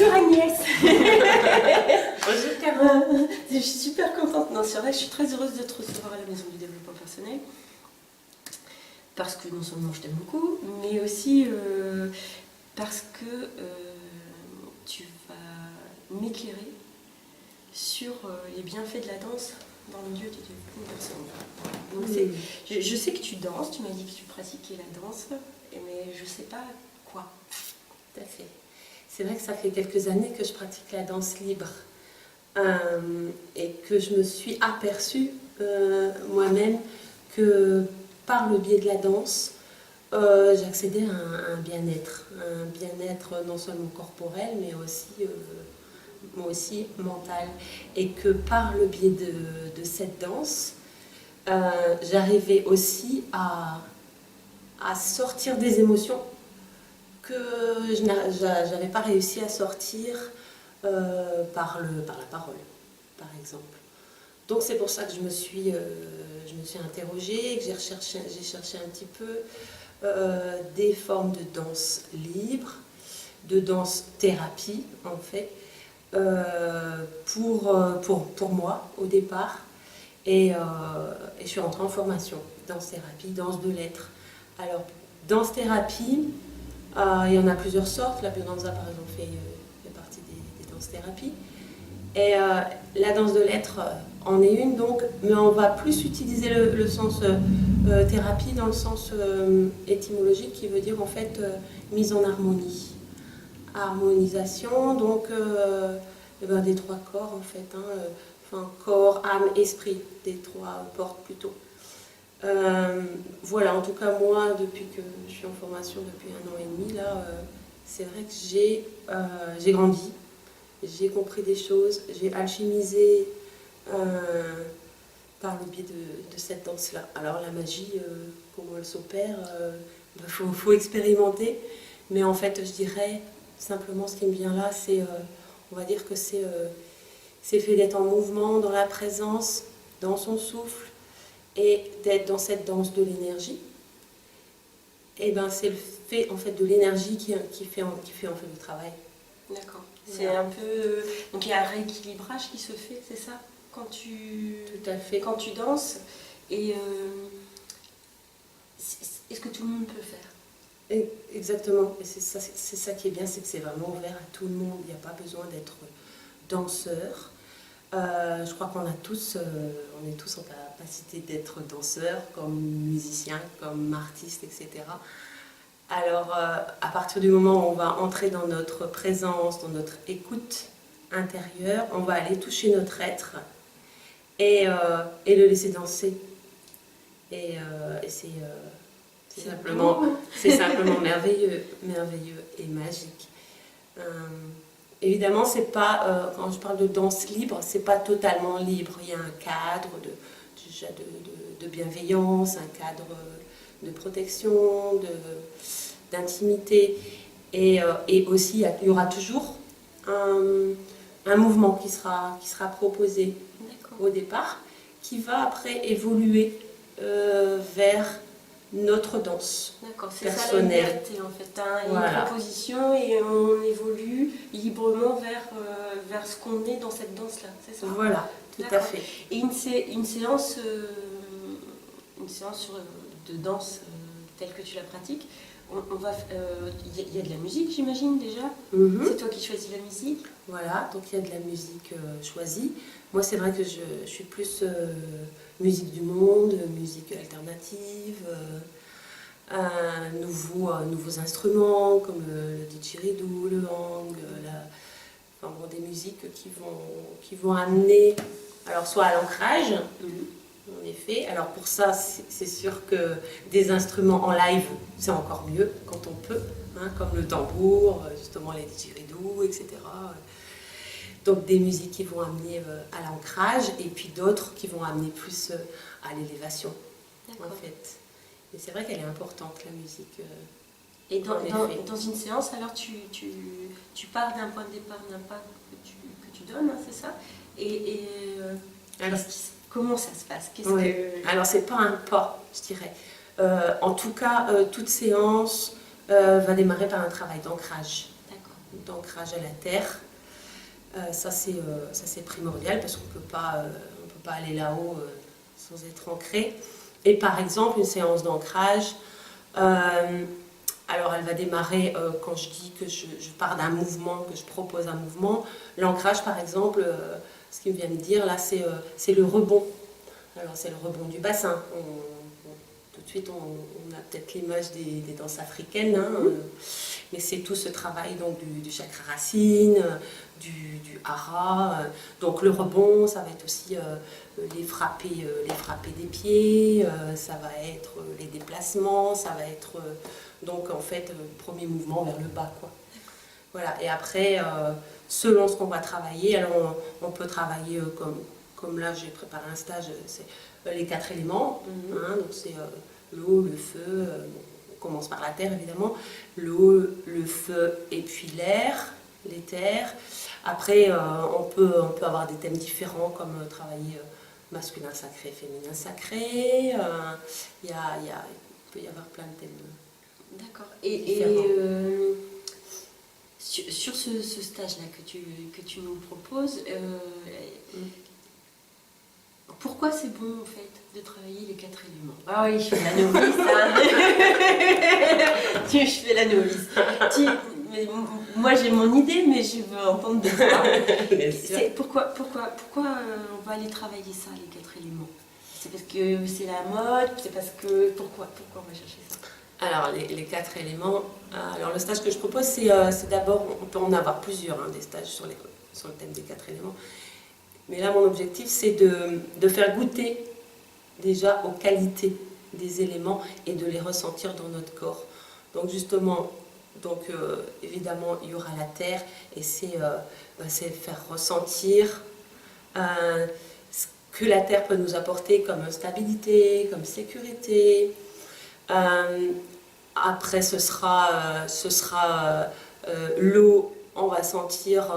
Bonjour Agnès. Bonjour Caro. Je suis super contente. Non, c'est vrai, je suis très heureuse de te recevoir à la Maison du Développement Personnel. Parce que non seulement je t'aime beaucoup, mais aussi parce que tu vas m'éclairer sur les bienfaits de la danse dans le milieu du développement personnel. Donc je sais que tu danses, tu m'as dit que tu pratiquais la danse, mais je ne sais pas quoi. Tout à fait. C'est vrai que ça fait quelques années que je pratique la danse libre et que je me suis aperçue moi-même que par le biais de la danse, j'accédais à un bien-être non seulement corporel mais aussi mental. Et que par le biais de cette danse, j'arrivais aussi à sortir des émotions que je n'avais pas réussi à sortir par la parole, par exemple. Donc c'est pour ça que je me suis interrogée, que j'ai cherché un petit peu des formes de danse libre, de danse thérapie en fait, pour moi au départ. Et je suis rentrée en formation, danse thérapie, danse de l'être. Alors, danse thérapie, il y en a plusieurs sortes. La biodanza, par exemple, fait partie des danses thérapies. Et la danse de l'être en est une, donc, mais on va plus utiliser le sens thérapie dans le sens étymologique qui veut dire en fait mise en harmonie. Harmonisation, donc des trois corps en fait. Enfin, corps, âme, esprit, des trois portes plutôt. Voilà, en tout cas moi, depuis que je suis en formation depuis 1 an et demi, là, c'est vrai que j'ai grandi, j'ai compris des choses, j'ai alchimisé par le biais de cette danse-là. Alors la magie, comment elle s'opère, faut expérimenter, mais en fait je dirais simplement ce qui me vient là, c'est, on va dire que c'est fait d'être en mouvement, dans la présence, dans son souffle, et d'être dans cette danse de l'énergie. Et ben c'est le fait en fait de l'énergie qui fait en fait le travail. D'accord. C'est un peu donc il y a un rééquilibrage qui se fait, c'est ça, quand Tout à fait. Quand tu danses. Et est-ce que tout le monde peut faire? Exactement. Et c'est ça qui est bien, c'est que c'est vraiment ouvert à tout le monde. Il n'y a pas besoin d'être danseur. Je crois qu'on est tous en capacité d'être danseur, comme musicien, comme artiste, etc. Alors, à partir du moment où on va entrer dans notre présence, dans notre écoute intérieure, on va aller toucher notre être et le laisser danser. Et c'est simplement merveilleux et magique. Évidemment, c'est pas, quand je parle de danse libre, c'est pas totalement libre. Il y a un cadre de bienveillance, un cadre de protection, d'intimité. Et aussi, il y aura toujours un mouvement qui sera proposé au départ, qui va après évoluer vers notre danse. D'accord, c'est personnelle. Ça la liberté en fait. Voilà. Une proposition et on évolue librement vers ce qu'on est dans cette danse-là, c'est ça? Voilà, tout à fait. Et une séance de danse telle que tu la pratiques, il y a de la musique, j'imagine déjà. C'est toi qui choisis la musique. Voilà, donc il y a de la musique choisie. Moi, c'est vrai que je suis plus musique du monde, musique alternative, nouveaux instruments comme le didgeridoo, le hang, des musiques qui vont amener, alors soit à l'ancrage, en effet. Alors pour ça, c'est sûr que des instruments en live, c'est encore mieux quand on peut, comme le tambour, justement les didgeridoo, etc. Donc des musiques qui vont amener à l'ancrage et puis d'autres qui vont amener plus à l'élévation, en fait. Et c'est vrai qu'elle est importante, la musique. Et dans une séance, alors tu pars d'un point de départ, d'un pas que tu donnes, c'est ça? Alors, comment ça se passe? Alors c'est pas un pas, je dirais. En tout cas, toute séance va démarrer par un travail d'ancrage. d'ancrage à la terre. Ça c'est primordial parce qu'on peut pas aller là-haut sans être ancré. Et par exemple, une séance d'ancrage, alors elle va démarrer quand je dis que je pars d'un mouvement, que je propose un mouvement. L'ancrage, par exemple, ce qu'il vient de dire là, c'est le rebond. Alors c'est le rebond du bassin. Tout de suite, on a peut-être l'image des danses africaines, hein, mais c'est tout ce travail donc, du chakra racine, du hara. Donc le rebond, ça va être aussi les frappés des pieds, ça va être les déplacements, ça va être donc en fait le premier mouvement vers le bas, quoi. Voilà. Et après, selon ce qu'on va travailler, alors on peut travailler comme là j'ai préparé un stage, c'est les 4 éléments, hein, donc c'est l'eau, le feu, on commence par la terre évidemment, l'eau, le feu et puis l'air, l'éther. Après on peut avoir des thèmes différents comme travailler masculin sacré, féminin sacré, il peut y avoir plein de thèmes. D'accord. Et sur ce stage-là que tu nous proposes, pourquoi c'est bon en fait de travailler les 4 éléments? Ah oui, je fais la novice. Hein. Je fais la novice. Moi j'ai mon idée, mais je veux entendre de toi. Pourquoi on va aller travailler ça, les 4 éléments? C'est parce que c'est la mode? C'est parce que pourquoi on va chercher ça? Alors les 4 éléments. Alors le stage que je propose, c'est d'abord, on peut en avoir plusieurs, hein, des stages sur le thème des 4 éléments. Mais là, mon objectif, c'est de faire goûter déjà aux qualités des éléments et de les ressentir dans notre corps. Donc justement, évidemment, il y aura la terre et c'est faire ressentir ce que la terre peut nous apporter comme stabilité, comme sécurité. Après, ce sera l'eau, on va sentir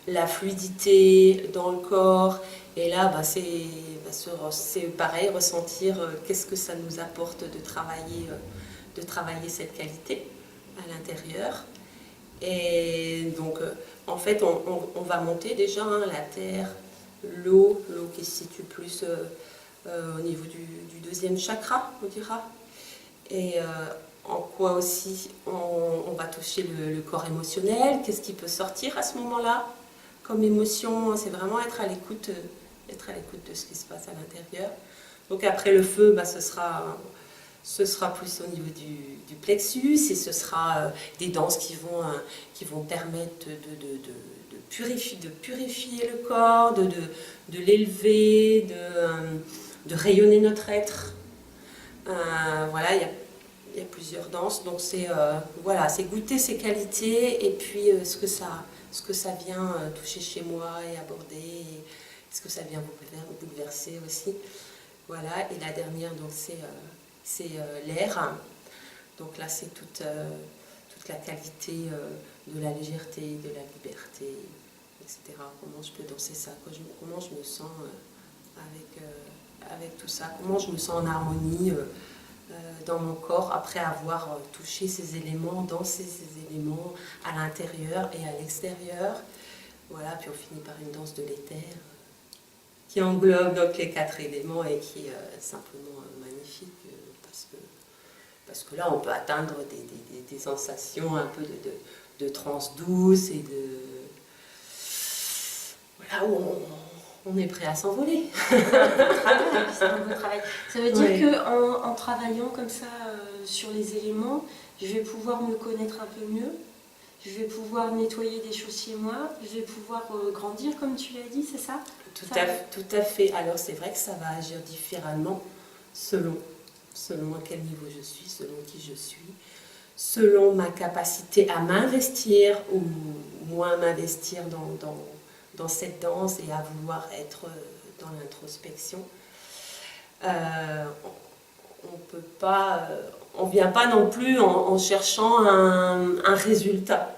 la fluidité dans le corps, et là c'est pareil, ressentir qu'est-ce que ça nous apporte de travailler cette qualité à l'intérieur. Et donc en fait on va monter déjà, hein, la terre, l'eau qui se situe plus au niveau du deuxième chakra, on dira, et en quoi aussi on va toucher le corps émotionnel, qu'est-ce qui peut sortir à ce moment-là comme émotion, c'est vraiment être à l'écoute de ce qui se passe à l'intérieur. Donc après le feu, ce sera plus au niveau du plexus, et ce sera des danses qui vont permettre de purifier le corps, de l'élever, de rayonner notre être. Voilà, il y a plusieurs danses, donc c'est goûter ses qualités et puis ce que ça vient toucher chez moi et aborder, et ce que ça vient vous bouleverser aussi. Voilà, et la dernière, donc c'est l'air. Donc là, c'est toute la qualité de la légèreté, de la liberté, etc. Comment je peux danser ça, comment je me sens avec tout ça, comment je me sens en harmonie dans mon corps après avoir touché ces éléments, dansé ces éléments à l'intérieur et à l'extérieur. Voilà, puis on finit par une danse de l'éther qui englobe donc les 4 éléments et qui est simplement magnifique parce que là on peut atteindre des sensations un peu de transe douce et voilà, où on est prêt à s'envoler. C'est un beau travail. Ça veut dire qu'en travaillant comme ça sur les éléments, je vais pouvoir me connaître un peu mieux, je vais pouvoir nettoyer des choses chez moi, je vais pouvoir grandir comme tu l'as dit, c'est ça? Tout à fait. Alors c'est vrai que ça va agir différemment selon à quel niveau je suis, selon qui je suis, selon ma capacité à m'investir ou moins m'investir dans cette danse et à vouloir être dans l'introspection. On vient pas non plus en cherchant un résultat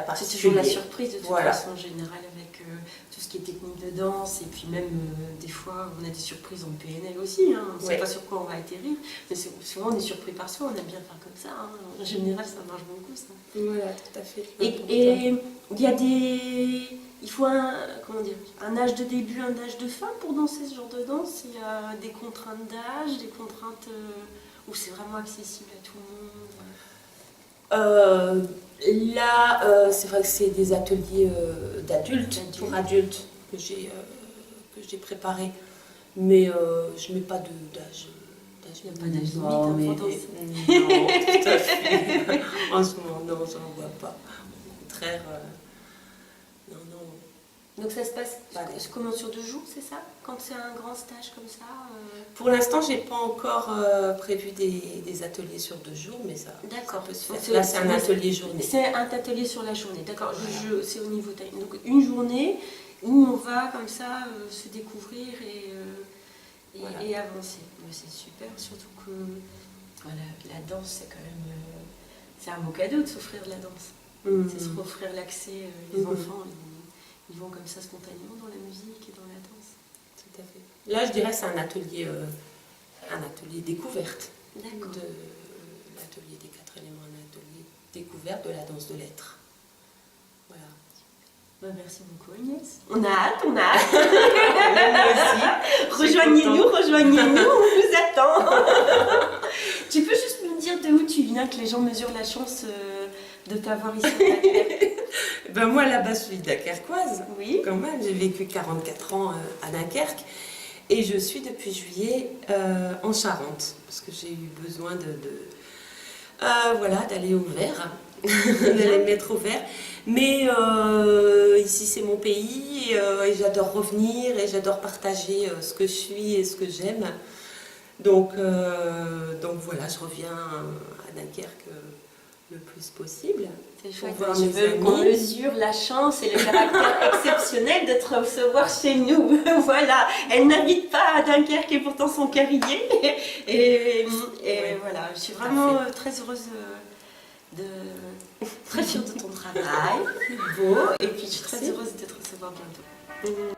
particulier. C'est toujours la surprise de toute façon en général avec tout ce qui est technique de danse, et puis même des fois on a des surprises en PNL aussi, hein. On ne sait pas sur quoi on va atterrir, mais souvent on est surpris par soi, on aime bien faire comme ça, hein. En général ça marche beaucoup ça. Voilà, tout à fait. Et il y a il faut un âge de début, un âge de fin pour danser ce genre de danse. Il y a des contraintes d'âge, des contraintes où c'est vraiment accessible à tout le monde. Là, c'est vrai que c'est des ateliers d'adultes, pour adultes que j'ai préparés, mais je ne mets pas d'âge. Il n'y a pas d'âge limite Non, pour danser. non, tout à fait. En ce moment, non, j'en vois pas. Au contraire, non. Donc ça se passe comment, sur 2 jours, c'est ça? Quand c'est un grand stage comme ça Pour l'instant, j'ai pas encore prévu des ateliers sur 2 jours, mais ça peut se faire. Là, c'est un atelier journée. C'est un atelier sur la journée, d'accord. Voilà. C'est au niveau time. Donc une journée où on va comme ça se découvrir et avancer. Mais c'est super, surtout que voilà, la danse, c'est quand même c'est un beau cadeau de s'offrir de la danse. C'est se offrir l'accès. Les enfants, ils vont comme ça spontanément dans la musique et dans la danse. Tout à fait. Là, je dirais que c'est un atelier découverte. D'accord. L'atelier des 4 éléments, un atelier découverte de la danse de l'être. Voilà. Merci beaucoup Agnès. On a hâte. Moi aussi. Rejoignez-nous, on vous attend. Tu peux juste nous dire de où tu viens, que les gens mesurent la chance de t'avoir ici à Dunkerque? Ben moi, là-bas, je suis dunkerquoise. Oui. Quand même, j'ai vécu 44 ans à Dunkerque. Et je suis depuis juillet en Charente. Parce que j'ai eu besoin d'aller au vert. D'aller me mettre au vert. Mais ici, c'est mon pays. Et j'adore revenir. Et j'adore partager ce que je suis et ce que j'aime. Donc voilà, je reviens à Dunkerque le plus possible. C'est chouette. Je veux qu'on mesure la chance et le caractère exceptionnel de te recevoir chez nous. Voilà, elle n'habite pas à Dunkerque et pourtant son cœur y est. Et voilà, je suis vraiment très heureuse très fière de ton travail, c'est beau, et puis je suis très heureuse de te recevoir bientôt.